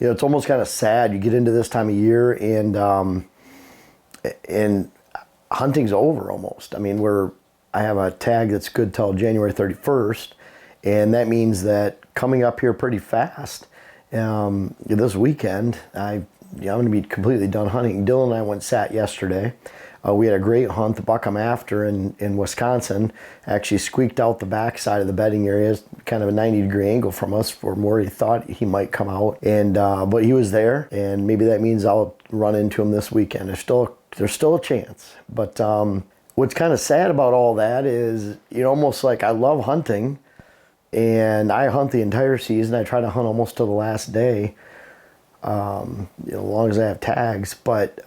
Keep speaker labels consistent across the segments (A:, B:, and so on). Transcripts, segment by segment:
A: it's almost kind of sad. You get into this time of year and hunting's over almost. I mean, I have a tag that's good till January 31st, and that means that coming up here pretty fast, this weekend, I'm going to be completely done hunting. Dylan and I went sat yesterday. We had a great hunt. The buck I'm after in Wisconsin actually squeaked out the backside of the bedding area, kind of a 90-degree angle from us from where he thought he might come out. And but he was there, and maybe that means I'll run into him this weekend. There's still a chance. But what's kind of sad about all that is, almost like I love hunting, and I hunt the entire season. I try to hunt almost to the last day, as long as I have tags. But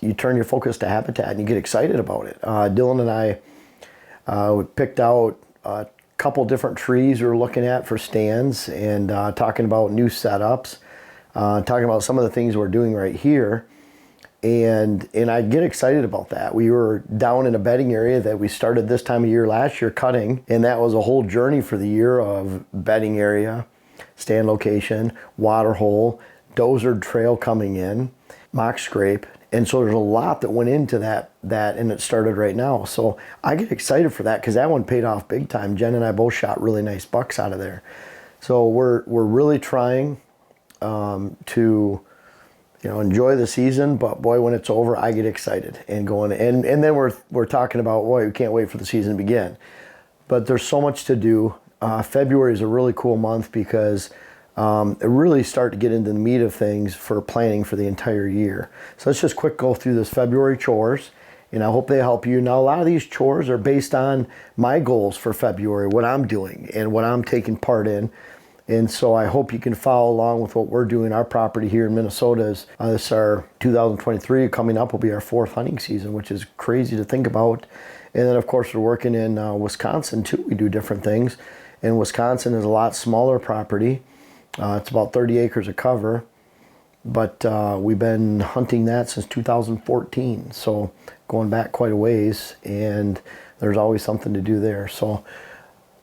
A: you turn your focus to habitat and you get excited about it. Dylan and I we picked out a couple different trees we were looking at for stands, and talking about new setups, talking about some of the things we're doing right here. And I get excited about that. We were down in a bedding area that we started this time of year last year cutting, and that was a whole journey for the year of bedding area, stand location, water hole, dozered trail coming in, mock scrape. And so there's a lot that went into that and it started right now. So I get excited for that because that one paid off big time. Jen and I both shot really nice bucks out of there. So we're really trying to enjoy the season, but boy, when it's over, I get excited and going. And then we're talking about, boy, we can't wait for the season to begin. But there's so much to do. February is a really cool month because it really start to get into the meat of things for planning for the entire year. So let's just quick go through this February chores, and I hope they help you. Now, a lot of these chores are based on my goals for February, what I'm doing and what I'm taking part in. And so I hope you can follow along with what we're doing. Our property here in Minnesota is this is our 2023. Coming up will be our 4th hunting season, which is crazy to think about. And then, of course, we're working in Wisconsin, too. We do different things. And Wisconsin is a lot smaller property. It's about 30 acres of cover. But we've been hunting that since 2014. So going back quite a ways. And there's always something to do there. So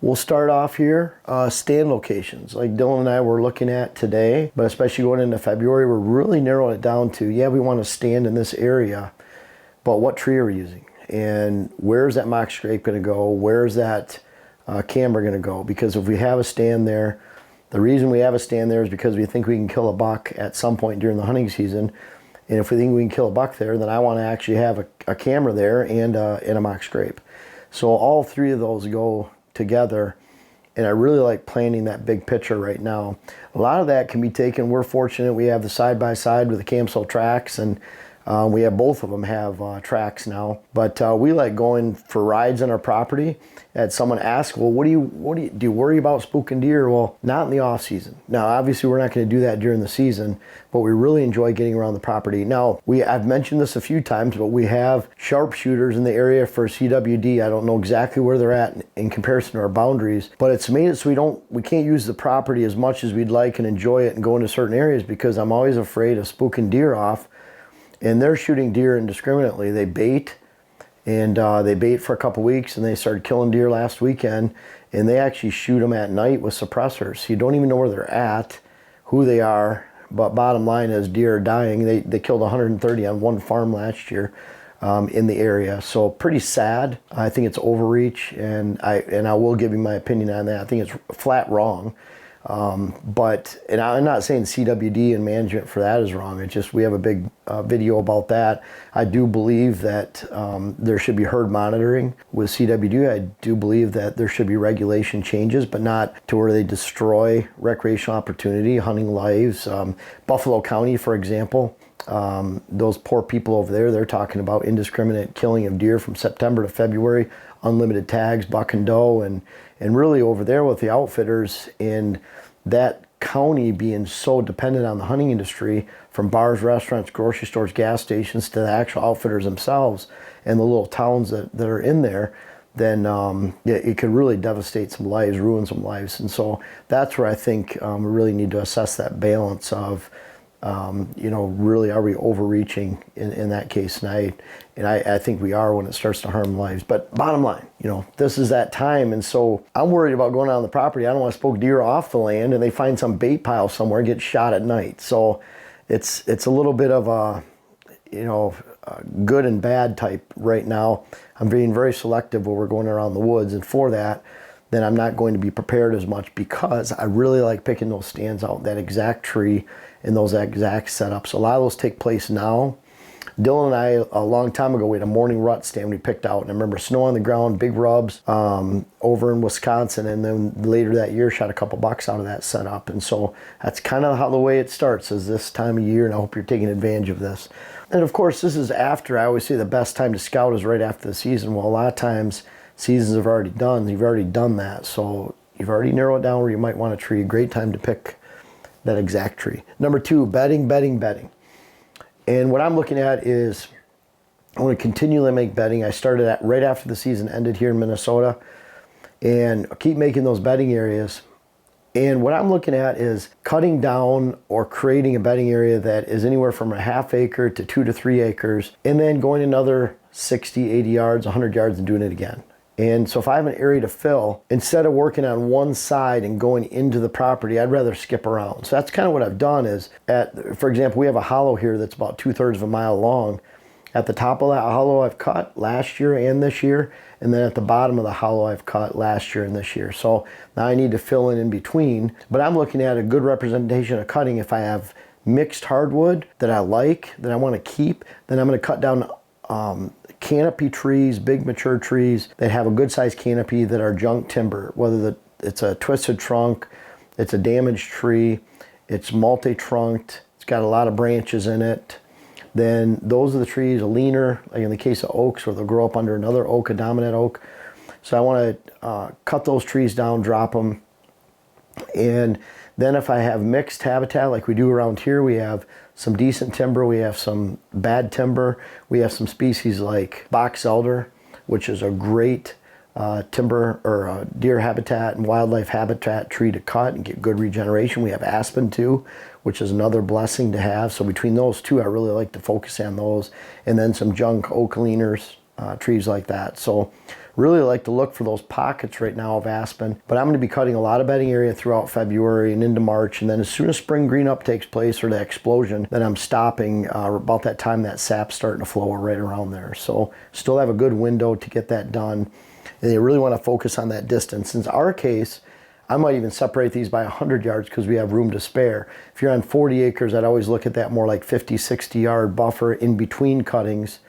A: we'll start off here, stand locations. Like Dylan and I were looking at today, but especially going into February, we're really narrowing it down to, we want to stand in this area, but what tree are we using? And where's that mock scrape going to go? Where's that camber going to go? Because if we have a stand there, the reason we have a stand there is because we think we can kill a buck at some point during the hunting season. And if we think we can kill a buck there, then I want to actually have a camera there and a mock scrape. So all 3 of those go together, and I really like planning that big picture right now. A lot of that can be taken. We're fortunate we have the side-by-side with the Camso tracks, and we have both of them have tracks now. But we like going for rides on our property. Had someone ask, well, do you worry about spooking deer? Well, not in the off season. Now, obviously, we're not going to do that during the season, but we really enjoy getting around the property. Now, I've mentioned this a few times, but we have sharpshooters in the area for CWD. I don't know exactly where they're at in comparison to our boundaries, but it's made it so we can't use the property as much as we'd like and enjoy it and go into certain areas because I'm always afraid of spooking deer off. And they're shooting deer indiscriminately. They bait, and they bait for a couple weeks, and they started killing deer last weekend, and they actually shoot them at night with suppressors. You don't even know where they're at, who they are, but bottom line is deer are dying. They killed 130 on one farm last year in the area, so pretty sad. I think it's overreach, and I will give you my opinion on that. I think it's flat wrong. But I'm not saying CWD and management for that is wrong. It's just we have a big video about that. I do believe that there should be herd monitoring with CWD. I do believe that there should be regulation changes, but not to where they destroy recreational opportunity, hunting lives. Buffalo County, for example, those poor people over there, they're talking about indiscriminate killing of deer from September to February, unlimited tags, buck and doe, and really over there with the outfitters in that county being so dependent on the hunting industry, from bars, restaurants, grocery stores, gas stations, to the actual outfitters themselves and the little towns that are in there, then it could really devastate some lives, ruin some lives. And so that's where I think we really need to assess that balance of Really, are we overreaching in that case? And I think we are when it starts to harm lives. But bottom line, this is that time. And so I'm worried about going out on the property. I don't want to spook deer off the land and they find some bait pile somewhere and get shot at night. So it's a little bit of a good and bad type right now. I'm being very selective when we're going around the woods, and for that, then I'm not going to be prepared as much, because I really like picking those stands out, that exact tree and those exact setups. A lot of those take place now. Dylan and I, a long time ago, we had a morning rut stand we picked out, and I remember snow on the ground, big rubs over in Wisconsin, and then later that year shot a couple bucks out of that setup. And so that's kind of how the way it starts, is this time of year, and I hope you're taking advantage of this. And of course, this is after, I always say the best time to scout is right after the season. Well, a lot of times seasons have already done, you've already done that, so you've already narrowed down where you might want a tree. Great time to pick that exact tree. Number 2, bedding. And what I'm looking at is I want to continually make bedding. I started at right after the season ended here in Minnesota, and keep making those bedding areas. And what I'm looking at is cutting down or creating a bedding area that is anywhere from a half acre to 2 to 3 acres, and then going another 60, 80 yards, 100 yards and doing it again. And so if I have an area to fill, instead of working on one side and going into the property, I'd rather skip around. So that's kind of what I've done is, for example, we have a hollow here that's about 2/3 of a mile long. At the top of that hollow I've cut last year and this year, and then at the bottom of the hollow I've cut last year and this year. So now I need to fill in between, but I'm looking at a good representation of cutting. If I have mixed hardwood that I like, that I want to keep, then I'm going to cut down canopy trees, big mature trees that have a good sized canopy that are junk timber, whether it's a twisted trunk, it's a damaged tree, it's multi-trunked, it's got a lot of branches in it. Then those are the trees, leaner, like in the case of oaks, where they'll grow up under another oak, a dominant oak. So I want to cut those trees down, drop them. And then if I have mixed habitat like we do around here, we have some decent timber, we have some bad timber, we have some species like box elder, which is a great timber or deer habitat and wildlife habitat tree to cut and get good regeneration. We have aspen too, which is another blessing to have. So between those two, I really like to focus on those. And then some junk oak leaners, trees like that. So really like to look for those pockets right now of aspen. But I'm going to be cutting a lot of bedding area throughout February and into March. And then as soon as spring green up takes place, or the explosion, then I'm stopping about that time that sap's starting to flow right around there. So still have a good window to get that done. And you really want to focus on that distance. In our case, I might even separate these by 100 yards because we have room to spare. If you're on 40 acres, I'd always look at that more like 50, 60 yard buffer in between cuttings.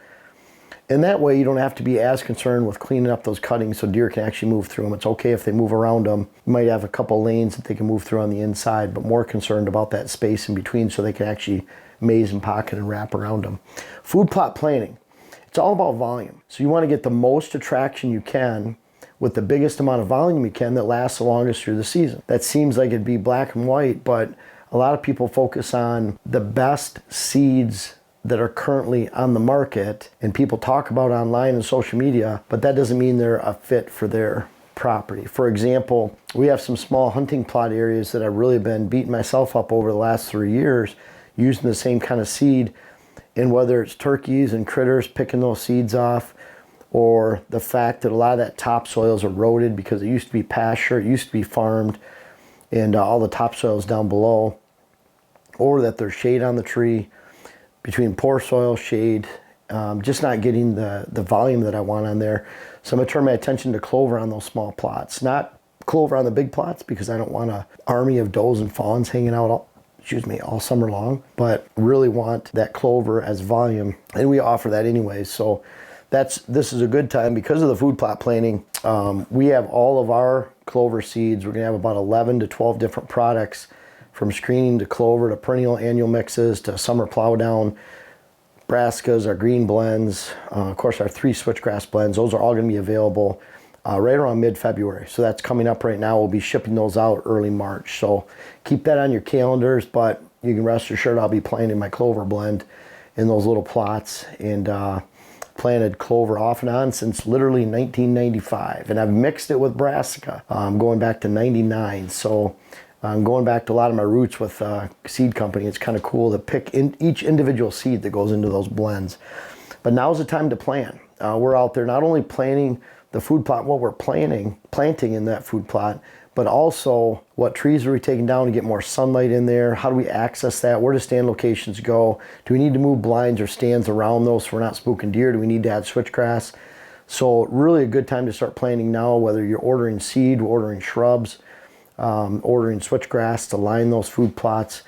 A: And that way you don't have to be as concerned with cleaning up those cuttings so deer can actually move through them. It's okay if they move around them. You might have a couple lanes that they can move through on the inside, but more concerned about that space in between so they can actually maze and pocket and wrap around them. Food plot planning. It's all about volume. So you want to get the most attraction you can with the biggest amount of volume you can that lasts the longest through the season. That seems like it'd be black and white, but a lot of people focus on the best seeds that are currently on the market and people talk about online and social media, but that doesn't mean they're a fit for their property. For example, we have some small hunting plot areas that I've really been beating myself up over the last 3 years using the same kind of seed, and whether it's turkeys and critters picking those seeds off, or the fact that a lot of that topsoil is eroded because it used to be pasture, it used to be farmed, and all the topsoil is down below, or that there's shade on the tree, between poor soil, shade, just not getting the volume that I want on there. So I'm going to turn my attention to clover on those small plots. Not clover on the big plots because I don't want an army of does and fawns hanging out all summer long, but really want that clover as volume. And we offer that anyway. So this is a good time because of the food plot planning. We have all of our clover seeds. We're going to have about 11 to 12 different products, from screening to clover to perennial annual mixes to summer plow down, brassicas, our green blends, of course our 3 switchgrass blends. Those are all going to be available right around mid-February. So that's coming up right now. We'll be shipping those out early March. So keep that on your calendars, but you can rest assured I'll be planting my clover blend in those little plots, and planted clover off and on since literally 1995. And I've mixed it with brassica going back to 99. So Going back to a lot of my roots with seed company, it's kind of cool to pick each individual seed that goes into those blends. But now's the time to plant. We're out there not only planting the food plot, what we're planting in that food plot, but also what trees are we taking down to get more sunlight in there? How do we access that? Where do stand locations go? Do we need to move blinds or stands around those so we're not spooking deer? Do we need to add switchgrass? So really a good time to start planting now, whether you're ordering seed, ordering shrubs, ordering switchgrass to line those food plots,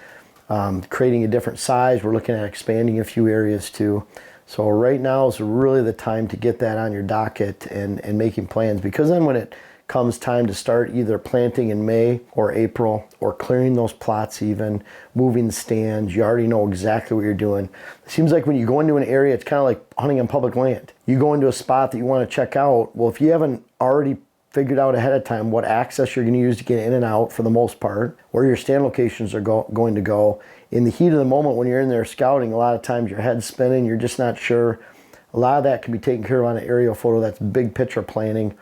A: creating a different size. We're looking at expanding a few areas too. So right now is really the time to get that on your docket and making plans, because then when it comes time to start either planting in May or April or clearing those plots, even moving stands, you already know exactly what you're doing. It seems like when you go into an area, it's kind of like hunting on public land. You go into a spot that you want to check out. Well, if you haven't already figured out ahead of time what access you're going to use to get in and out for the most part, where your stand locations are going to go, in the heat of the moment when you're in there scouting, a lot of times your head's spinning, you're just not sure. A lot of that can be taken care of on an aerial photo. That's big picture planning.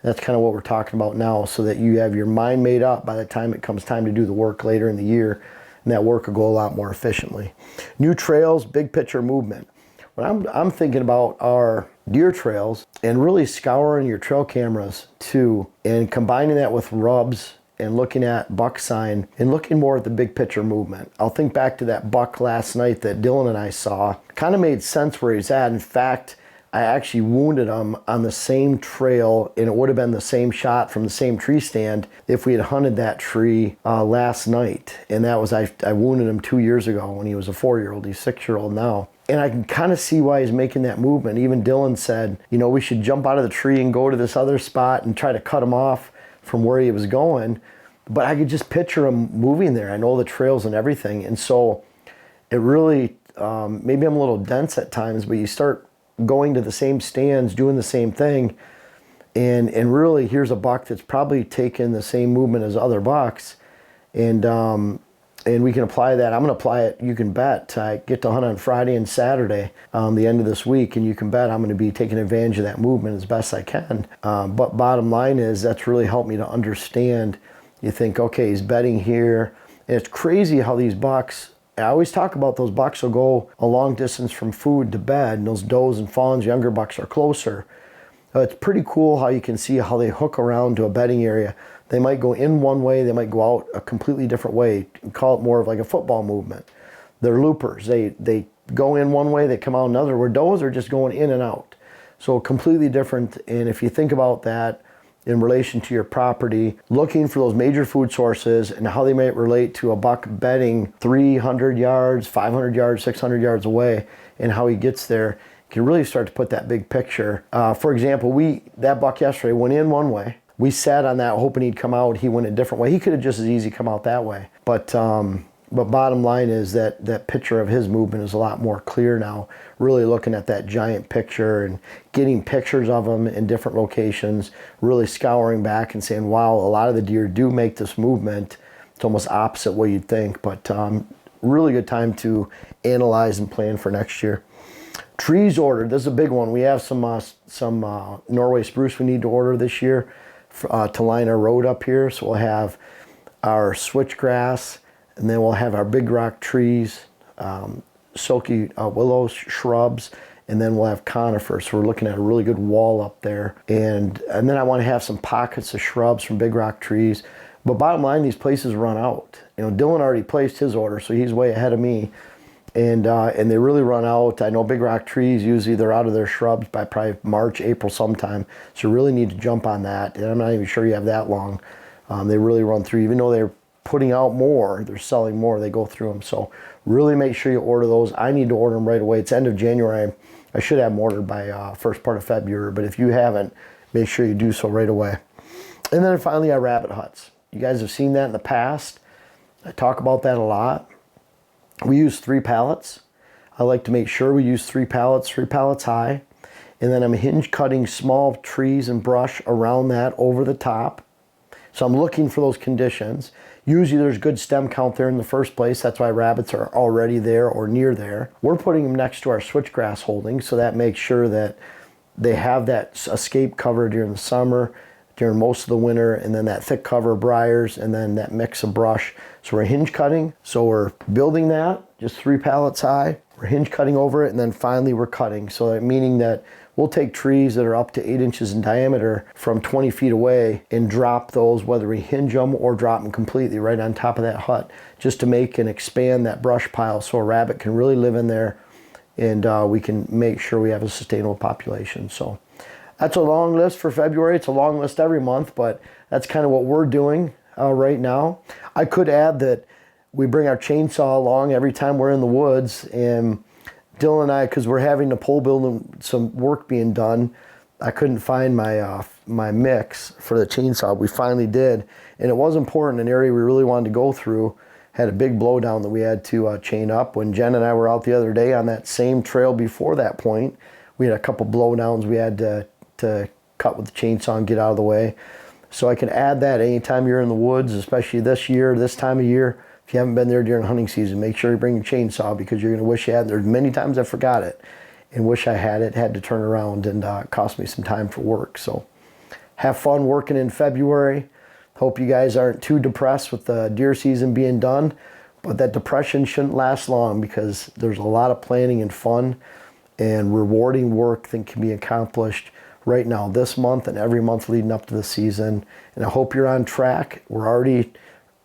A: That's kind of what we're talking about now, so that you have your mind made up by the time it comes time to do the work later in the year, and that work will go a lot more efficiently. New trails, big picture movement. What I'm thinking about are deer trails, and really scouring your trail cameras too, and combining that with rubs and looking at buck sign and looking more at the big picture movement. I'll think back to that buck last night that Dylan and I saw. Kind of made sense where he's at. In fact, I actually wounded him on the same trail, and it would have been the same shot from the same tree stand if we had hunted that tree last night. And that was, I wounded him 2 years ago when he was a 4-year-old. He's 6-year-old now. And I can kind of see why he's making that movement. Even Dylan said, you know, we should jump out of the tree and go to this other spot and try to cut him off from where he was going. But I could just picture him moving there. I know the trails and everything. And so it really, maybe I'm a little dense at times, but you start going to the same stands, doing the same thing, and really here's a buck that's probably taken the same movement as other bucks, and we can apply that. I'm going to apply it, you can bet. I get to hunt on Friday and Saturday, the end of this week, and you can bet I'm going to be taking advantage of that movement as best I can. But bottom line is, that's really helped me to understand. You think, okay, he's bedding here, and it's crazy how these bucks, I always talk about those bucks will go a long distance from food to bed, and those does and fawns, younger bucks, are closer. It's pretty cool how you can see how they hook around to a bedding area. They might go in one way, they might go out a completely different way. We call it more of like a football movement. They're loopers. They go in one way, they come out another, where does are just going in and out. So completely different. And if you think about that in relation to your property, looking for those major food sources and how they might relate to a buck bedding 300 yards, 500 yards, 600 yards away, and how he gets there, you can really start to put that big picture. For example, that buck yesterday went in one way. We sat on that hoping he'd come out. He went a different way. He could have just as easy come out that way. But bottom line is that picture of his movement is a lot more clear now, really looking at that giant picture and getting pictures of them in different locations, really scouring back and saying, wow, a lot of the deer do make this movement. It's almost opposite what you'd think, but really good time to analyze and plan for next year. Trees ordered, this is a big one. We have some Norway spruce we need to order this year to line our road up here. So we'll have our switchgrass, and then we'll have our big rock trees, silky willows, shrubs, and then we'll have conifers. So we're looking at a really good wall up there. And then I want to have some pockets of shrubs from big rock trees. But bottom line, these places run out. You know, Dylan already placed his order, so he's way ahead of me. And they really run out. I know big rock trees, usually they're out of their shrubs by probably March, April sometime. So you really need to jump on that. And I'm not even sure you have that long. They really run through, even though they're putting out more, they're selling more, they go through them. So really make sure you order those. I need to order them right away. It's end of January. I should have them ordered by first part of February, but if you haven't, make sure you do so right away. And then finally, our rabbit huts. You guys have seen that in the past. I talk about that a lot. We use 3 pallets. I like to make sure we use 3 pallets high. And then I'm hinge cutting small trees and brush around that over the top. So I'm looking for those conditions. Usually there's good stem count there in the first place. That's why rabbits are already there or near there. We're putting them next to our switchgrass holdings, so that makes sure that they have that escape cover during the summer. during most of the winter, and then that thick cover of briars, and then that mix of brush. So we're hinge cutting. So we're building that, just 3 pallets high. We're hinge cutting over it, and then finally we're cutting. So that meaning that we'll take trees that are up to 8 inches in diameter from 20 feet away and drop those, whether we hinge them or drop them completely right on top of that hut, just to make and expand that brush pile so a rabbit can really live in there, and we can make sure we have a sustainable population. So that's a long list for February. It's a long list every month, but that's kind of what we're doing right now. I could add that we bring our chainsaw along every time we're in the woods, and Dylan and I, because we're having the pole building, some work being done, I couldn't find my my mix for the chainsaw. We finally did, and it was important, an area we really wanted to go through. Had a big blowdown that we had to chain up. When Jen and I were out the other day on that same trail before that point, we had a couple blowdowns we had to cut with the chainsaw and get out of the way. So I can add that anytime you're in the woods, especially this year, this time of year. If you haven't been there during hunting season, make sure you bring your chainsaw, because you're going to wish you had. There's many times I forgot it and wish I had it, had to turn around, and it cost me some time for work. So have fun working in February. Hope you guys aren't too depressed with the deer season being done, but that depression shouldn't last long, because there's a lot of planning and fun and rewarding work that can be accomplished right now, this month and every month leading up to the season. And I hope you're on track. We're already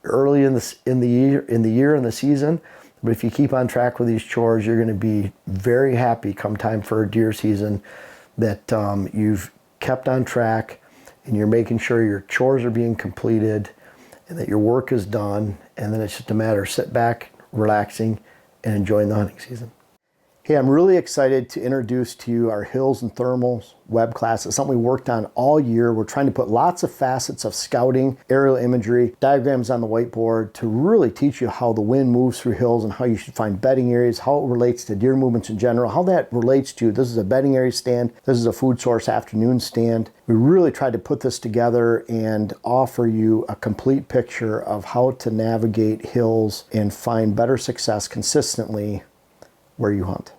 A: early in the year and the season, but if you keep on track with these chores, you're going to be very happy come time for deer season that you've kept on track, and you're making sure your chores are being completed and that your work is done, and then it's just a matter of sit back, relaxing, and enjoying the hunting season. Hey, I'm really excited to introduce to you our Hills and Thermals web class. It's something we worked on all year. We're trying to put lots of facets of scouting, aerial imagery, diagrams on the whiteboard to really teach you how the wind moves through hills and how you should find bedding areas, how it relates to deer movements in general, how that relates to, this is a bedding area stand, this is a food source afternoon stand. We really tried to put this together and offer you a complete picture of how to navigate hills and find better success consistently where you hunt.